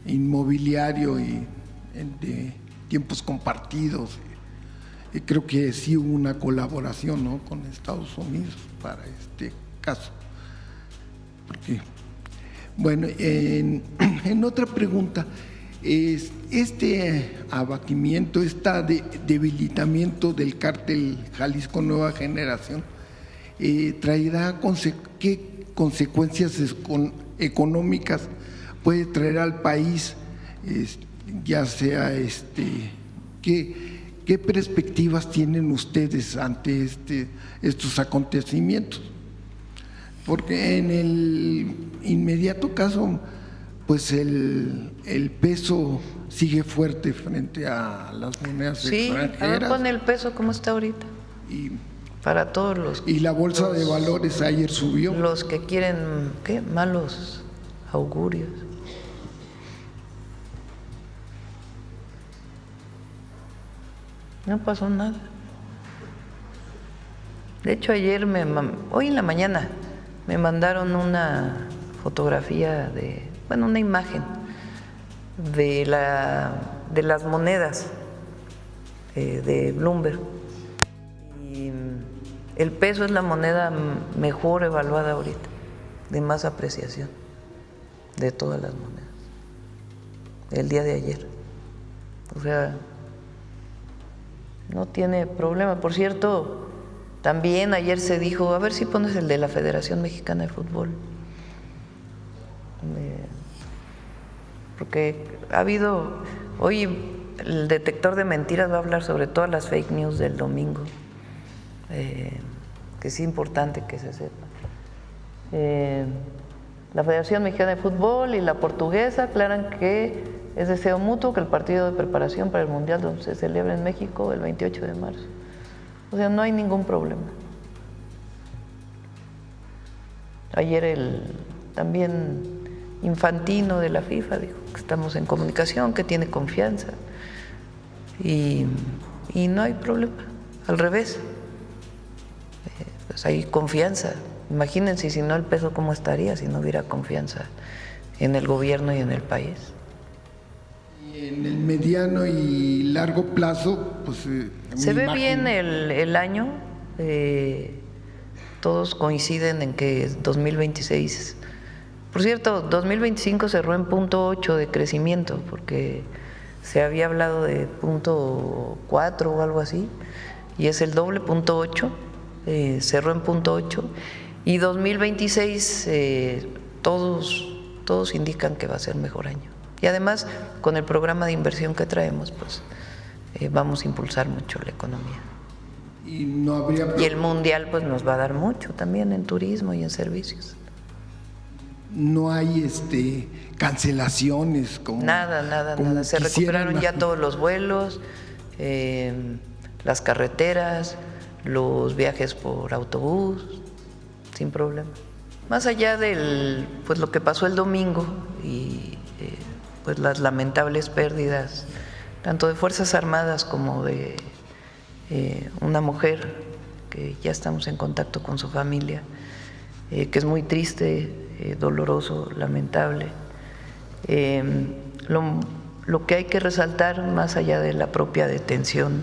inmobiliario y de tiempos compartidos. Y creo que sí hubo una colaboración, ¿no?, con Estados Unidos para este caso. Porque, bueno, en otra pregunta, este abatimiento, debilitamiento del cártel Jalisco Nueva Generación, ¿traerá qué consecuencias económicas puede traer al país? Ya sea, ¿qué perspectivas tienen ustedes ante estos acontecimientos? Porque en el inmediato caso, pues el peso sigue fuerte frente a las monedas extranjeras. Sí, a ver, pon el peso cómo está ahorita. Para todos los… Y la bolsa de valores ayer subió. Los que quieren, ¿qué? Malos augurios. No pasó nada. De hecho, hoy en la mañana, me mandaron una fotografía una imagen de las monedas de Bloomberg. Y el peso es la moneda mejor evaluada ahorita, de más apreciación de todas las monedas, el día de ayer. O sea, no tiene problema. Por cierto, también ayer se dijo, a ver si pones el de la Federación Mexicana de Fútbol, porque ha habido, hoy el detector de mentiras va a hablar sobre todas las fake news del domingo, que es importante que se sepa. La Federación Mexicana de Fútbol y la Portuguesa aclaran que es deseo mutuo que el partido de preparación para el Mundial se celebre en México el 28 de marzo. O sea, no hay ningún problema. Ayer también Infantino de la FIFA dijo que estamos en comunicación, que tiene confianza y no hay problema, al revés, pues hay confianza. Imagínense si no el peso cómo estaría si no hubiera confianza en el gobierno y en el país. Y en el mediano y largo plazo, pues se ve bien el año, todos coinciden en que 2026, por cierto, 2025 cerró en 0.8 de crecimiento, porque se había hablado de 0.4 o algo así, y es el doble, 0.8, cerró en 0.8, y 2026 todos indican que va a ser mejor año. Y además, con el programa de inversión que traemos, pues vamos a impulsar mucho la economía. Y no habría... Y el mundial pues nos va a dar mucho también en turismo y en servicios. No hay cancelaciones como nada. Se recuperaron ya todos los vuelos, las carreteras, los viajes por autobús, sin problema. Más allá del pues lo que pasó el domingo y pues las lamentables pérdidas tanto de Fuerzas Armadas como de una mujer que ya estamos en contacto con su familia, que es muy triste, doloroso, lamentable. Lo que hay que resaltar, más allá de la propia detención,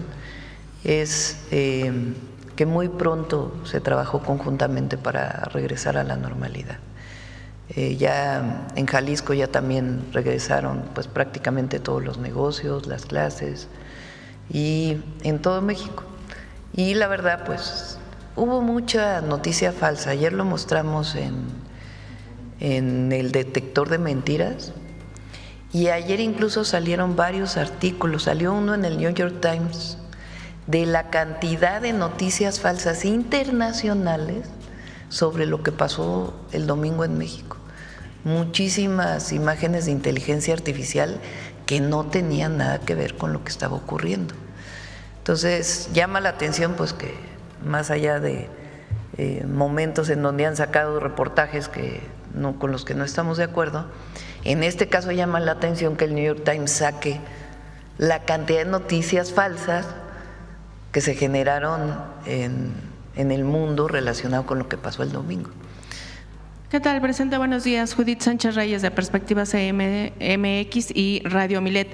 es que muy pronto se trabajó conjuntamente para regresar a la normalidad. Ya en Jalisco ya también regresaron pues prácticamente todos los negocios, las clases, y en todo México. Y la verdad pues hubo mucha noticia falsa. Ayer lo mostramos en el detector de mentiras, y ayer incluso salieron varios artículos. Salió uno en el New York Times de la cantidad de noticias falsas internacionales sobre lo que pasó el domingo en México. Muchísimas imágenes de inteligencia artificial que no tenían nada que ver con lo que estaba ocurriendo. Entonces llama la atención pues que más allá de momentos en donde han sacado reportajes con los que no estamos de acuerdo, en este caso llama la atención que el New York Times saque la cantidad de noticias falsas que se generaron en el mundo relacionado con lo que pasó el domingo. ¿Qué tal, presidente? Buenos días. Judith Sánchez Reyes, de Perspectiva CMX y Radio Milet.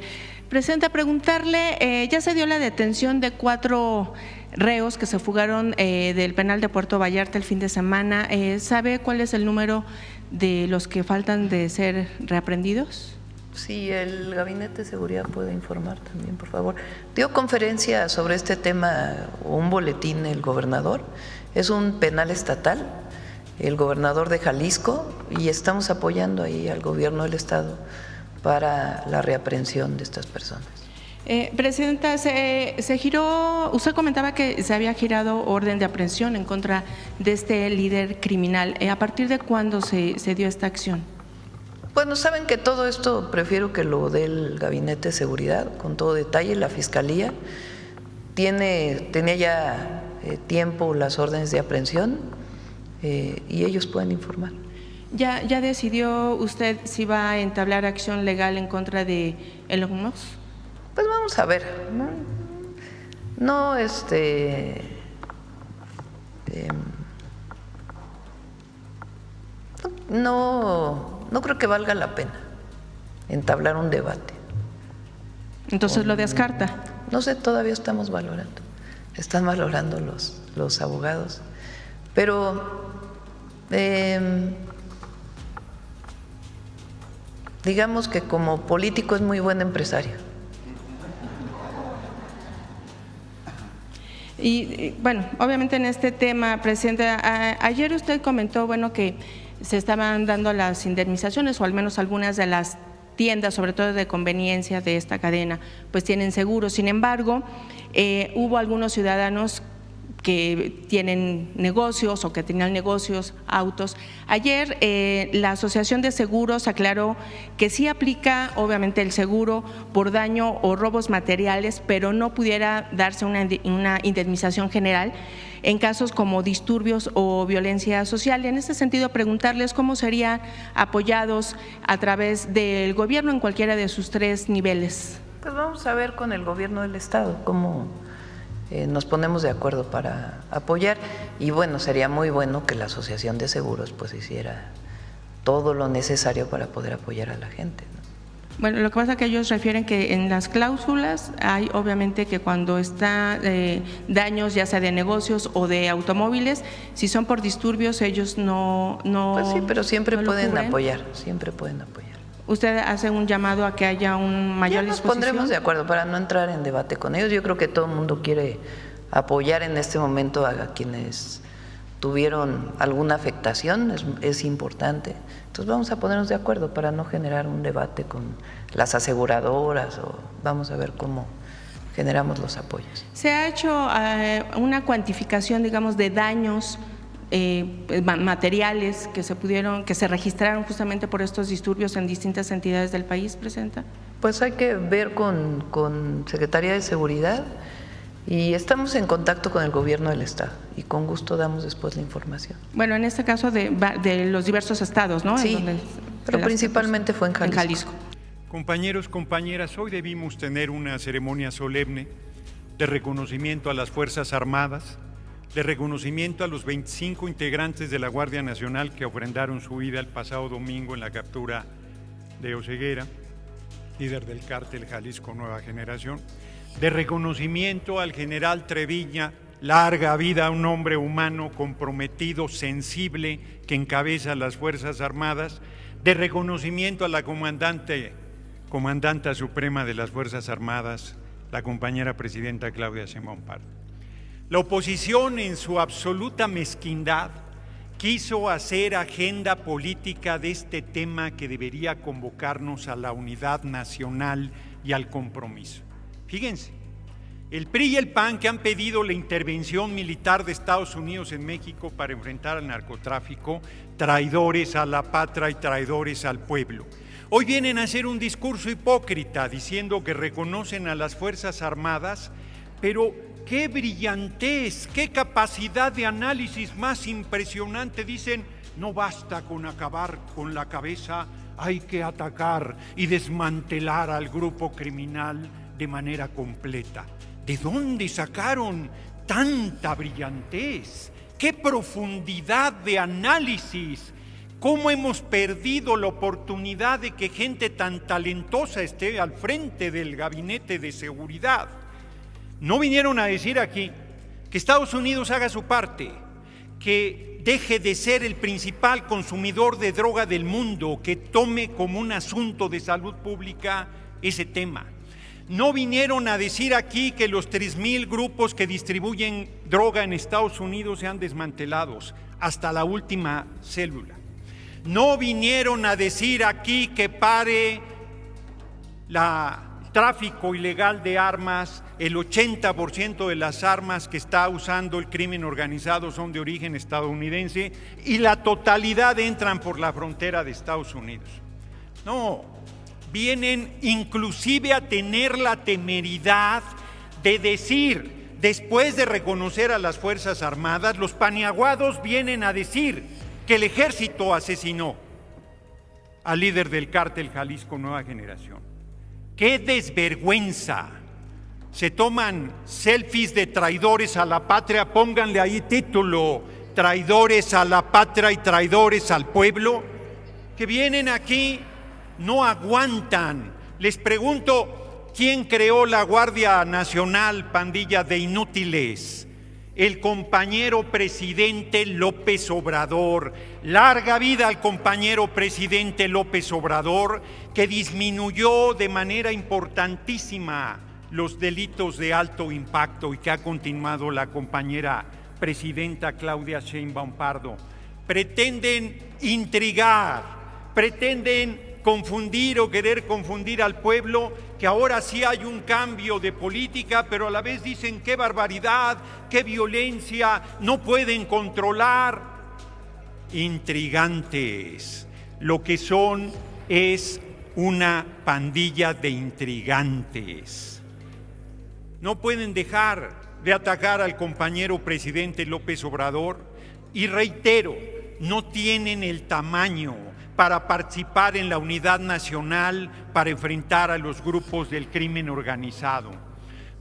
Presidente, preguntarle, ya se dio la detención de 4 reos que se fugaron del penal de Puerto Vallarta el fin de semana. ¿Sabe cuál es el número de los que faltan de ser reaprendidos? Sí, el Gabinete de Seguridad puede informar también, por favor. Dio conferencia sobre este tema, un boletín, el gobernador. Es un penal estatal, el gobernador de Jalisco, y estamos apoyando ahí al gobierno del estado para la reaprehensión de estas personas. Presidenta, se giró, usted comentaba que se había girado orden de aprehensión en contra de este líder criminal. ¿A partir de cuándo se dio esta acción? Bueno, saben que todo esto prefiero que lo dé el Gabinete de Seguridad con todo detalle. La Fiscalía tenía ya tiempo las órdenes de aprehensión y ellos pueden informar. ¿Ya decidió usted si va a entablar acción legal en contra de Elon Musk? Pues vamos a ver. No creo que valga la pena entablar un debate. Entonces lo descarta. No sé, todavía estamos valorando. Están valorando los abogados. Pero digamos que como político es muy buen empresario. Y bueno, obviamente en este tema, presidente, ayer usted comentó, que se estaban dando las indemnizaciones, o al menos algunas de las tiendas, sobre todo de conveniencia de esta cadena, pues tienen seguro. Sin embargo, hubo algunos ciudadanos que tienen negocios o que tenían negocios, autos. Ayer la Asociación de Seguros aclaró que sí aplica obviamente el seguro por daño o robos materiales, pero no pudiera darse una indemnización general en casos como disturbios o violencia social. En este sentido, preguntarles cómo serían apoyados a través del gobierno en cualquiera de sus 3 niveles. Pues vamos a ver con el gobierno del estado cómo nos ponemos de acuerdo para apoyar, y bueno, sería muy bueno que la Asociación de Seguros pues hiciera todo lo necesario para poder apoyar a la gente, ¿no? Bueno, lo que pasa es que ellos refieren que en las cláusulas hay obviamente que cuando está daños ya sea de negocios o de automóviles, si son por disturbios ellos no Pues sí, pero siempre no pueden cubren. apoyar, siempre pueden apoyar. ¿Usted hace un llamado a que haya un mayor Ya nos disposición? pondremos de acuerdo para no entrar en debate con ellos. Yo creo que todo el mundo quiere apoyar en este momento a quienes tuvieron alguna afectación, es importante. Entonces vamos a ponernos de acuerdo para no generar un debate con las aseguradoras, o vamos a ver cómo generamos los apoyos. ¿Se ha hecho una cuantificación, digamos, de daños materiales que se registraron justamente por estos disturbios en distintas entidades del país, Presidenta? Pues hay que ver con Secretaría de Seguridad, y estamos en contacto con el gobierno del estado y con gusto damos después la información. Bueno, en este caso de los diversos estados, ¿no? Sí, En donde pero principalmente fue en Jalisco. Compañeros, compañeras, hoy debimos tener una ceremonia solemne de reconocimiento a las Fuerzas Armadas, de reconocimiento a los 25 integrantes de la Guardia Nacional que ofrendaron su vida el pasado domingo en la captura de Oseguera, líder del cártel Jalisco Nueva Generación, de reconocimiento al general Treviña, larga vida a un hombre humano comprometido, sensible, que encabeza las Fuerzas Armadas, de reconocimiento a la comandanta suprema de las Fuerzas Armadas, la compañera presidenta Claudia Sheinbaum Pardo. La oposición, en su absoluta mezquindad, quiso hacer agenda política de este tema que debería convocarnos a la unidad nacional y al compromiso. Fíjense, el PRI y el PAN, que han pedido la intervención militar de Estados Unidos en México para enfrentar al narcotráfico, traidores a la patria y traidores al pueblo, hoy vienen a hacer un discurso hipócrita diciendo que reconocen a las Fuerzas Armadas, pero qué brillantez, qué capacidad de análisis más impresionante. Dicen, no basta con acabar con la cabeza, hay que atacar y desmantelar al grupo criminal de manera completa. ¿De dónde sacaron tanta brillantez? ¡Qué profundidad de análisis! ¿Cómo hemos perdido la oportunidad de que gente tan talentosa esté al frente del gabinete de seguridad? No vinieron a decir aquí que Estados Unidos haga su parte, que deje de ser el principal consumidor de droga del mundo, que tome como un asunto de salud pública ese tema. No vinieron a decir aquí que los 3,000 grupos que distribuyen droga en Estados Unidos sean desmantelados hasta la última célula. No vinieron a decir aquí que pare el tráfico ilegal de armas. El 80% de las armas que está usando el crimen organizado son de origen estadounidense y la totalidad entran por la frontera de Estados Unidos. No, vienen inclusive a tener la temeridad de decir, después de reconocer a las Fuerzas Armadas, los paniaguados vienen a decir que el ejército asesinó al líder del cártel Jalisco Nueva Generación. ¡Qué desvergüenza! Se toman selfies de traidores a la patria, pónganle ahí título, traidores a la patria y traidores al pueblo, que vienen aquí. No aguantan. Les pregunto, ¿quién creó la Guardia Nacional, pandilla de inútiles? El compañero presidente López Obrador. Larga vida al compañero presidente López Obrador, que disminuyó de manera importantísima los delitos de alto impacto y que ha continuado la compañera presidenta Claudia Sheinbaum Pardo. Pretenden intrigar, pretenden confundir o querer confundir al pueblo, que ahora sí hay un cambio de política, pero a la vez dicen qué barbaridad, qué violencia, no pueden controlar. Intrigantes. Lo que son es una pandilla de intrigantes. No pueden dejar de atacar al compañero presidente López Obrador y reitero, no tienen el tamaño para participar en la unidad nacional para enfrentar a los grupos del crimen organizado.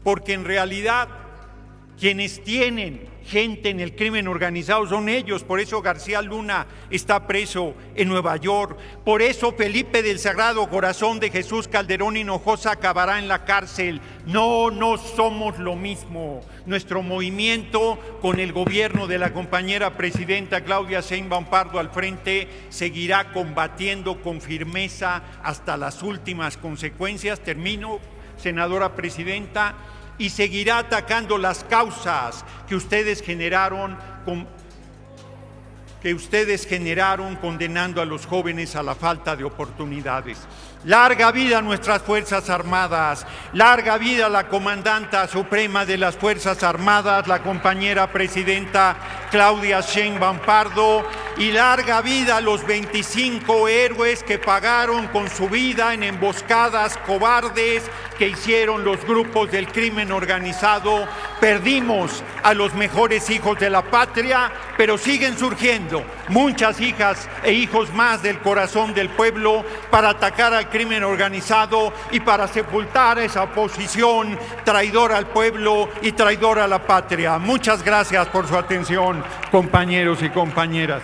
Porque en realidad quienes tienen gente en el crimen organizado son ellos. Por eso García Luna está preso en Nueva York. Por eso Felipe del Sagrado Corazón de Jesús Calderón Hinojosa acabará en la cárcel. No somos lo mismo. Nuestro movimiento, con el gobierno de la compañera presidenta Claudia Sheinbaum Pardo al frente, seguirá combatiendo con firmeza hasta las últimas consecuencias. Termino, senadora presidenta. Y seguirá atacando las causas que ustedes generaron condenando a los jóvenes a la falta de oportunidades. Larga vida a nuestras Fuerzas Armadas, larga vida a la comandanta suprema de las Fuerzas Armadas, la compañera presidenta Claudia Sheinbaum Pardo, y larga vida a los 25 héroes que pagaron con su vida en emboscadas cobardes que hicieron los grupos del crimen organizado. Perdimos a los mejores hijos de la patria, pero siguen surgiendo muchas hijas e hijos más del corazón del pueblo para atacar al crimen organizado y para sepultar esa oposición traidora al pueblo y traidora a la patria. Muchas gracias por su atención, compañeros y compañeras.